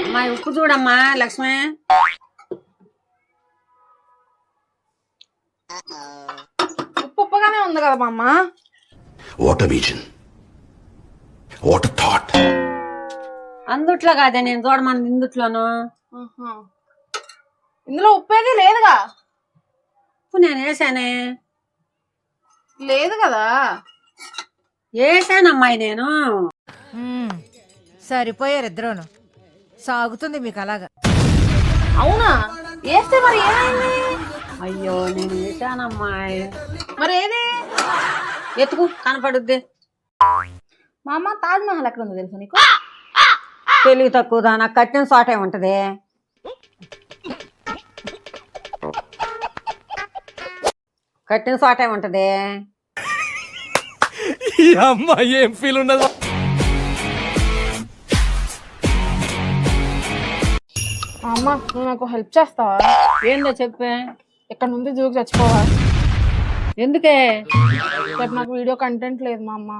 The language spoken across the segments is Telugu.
అమ్మా ఉప్పు చూడమ్మా లక్ష్మి. ఉప్పు ఉప్పుగానే ఉంది కదా మా అమ్మ. What a vision, what a thought. అందుట్లో కాదే నేను చూడమని ఇందుట్లోను. ఇందులో ఉప్పేది లేదుగా. ఉప్పు నేను వేసానే. లేదు కదా. వేసానమ్మాయి నేను. సరిపోయారు ఇద్దరును. సాగుతుంది మీకు అలాగా. అవునా? వేస్తే మరి ఏమైంది? అయ్యో నేను వేసానమ్మాయి. మరి ఏది ఎత్తుకు కనపడుద్ది. మా అమ్మ తాజ్ మహల్ ఎక్కడ ఉందో తెలుసా నీకు? తెలివి తక్కువ దానా కట్టిన చోటే ఉంటది. కట్టిన చోటే ఉంటది. ఏం ఫీల్ ఉండదు. అమ్మ నువ్వు నాకు హెల్ప్ చేస్తావా? ఏందో చెప్పే. ఇక్కడ నుండి జూకి చచ్చిపోవాలి. ఎందుకే? రేపు నాకు వీడియో కంటెంట్ లేదు మా అమ్మ.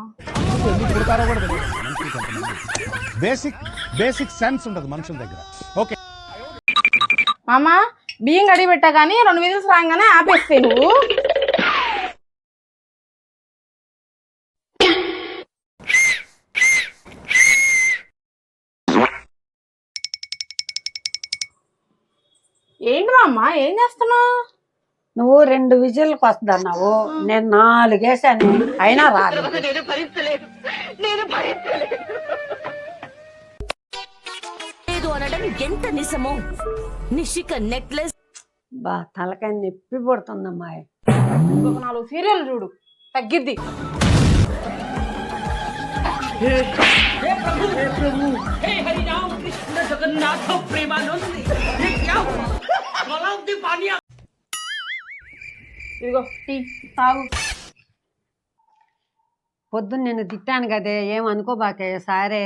బేసిక్ సెన్స్ ఉంటుంది మనుషుల దగ్గర. ఓకే మా అమ్మ బియ్యం గడి పెట్టా కానీ 2 విజిల్స్ రాగానే ఆపేస్తే నువ్వు. ఏంటి మా అమ్మ ఏం చేస్తున్నావు? నువ్వు 2 విజిల్కి వస్తుందన్నావు, నేను 4 వేసాను అయినా రాలేదు. ఎంత నిజమో నిషిక నెక్లెస్ బా తలకాయ నొప్పి పడుతుందమ్మా. ఇంకొక 4 సీరియల్ చూడు తగ్గిద్ది. ఇదిగో టీ తాగు. పొద్దున్న నేను తిట్టాను కదే, ఏమనుకోబాకే సారే.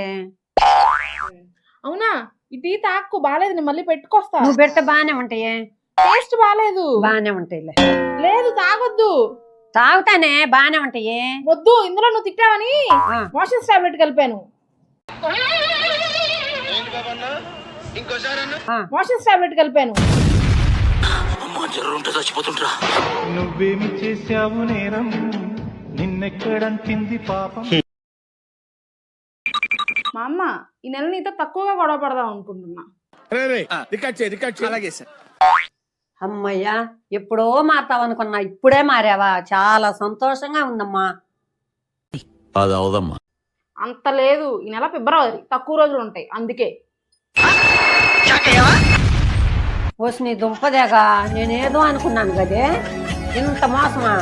అవునా? ఈ టీ తాక్కు బాగాలేదు, నేను మళ్ళీ పెట్టుకొస్తా. నువ్వు పెడితే బాగానే ఉంటాయే. టేస్ట్ బాగాలేదు. బాగానే ఉంటాయిలే. లేదు తాగొద్దు. తాగుతానే బాగానే ఉంటాయి. వద్దు, ఇందులో నువ్వు తిట్టావని మోషన్స్ టాబ్లెట్ కలిపాను. మోషన్స్ టాబ్లెట్ కలిపాను. నువ్వేమి చేశావు నేరం, నిన్నెక్కడంటింది పాపం. మా అమ్మ ఈ నెల నీతో తక్కువగా గొడవ పడదాం అనుకుంటున్నా. అమ్మయ్యా ఎప్పుడో మారుతావు అనుకున్నా, ఇప్పుడే మారావా? చాలా సంతోషంగా ఉందమ్మా. అది అవదమ్మా. అంత లేదు, ఈ నెల ఫిబ్రవరి తక్కువ రోజులు ఉంటాయి అందుకే. వచ్చి నీ దుంపదేగా, నేనేదో అనుకున్నాను కదే, ఇంత మోసమా?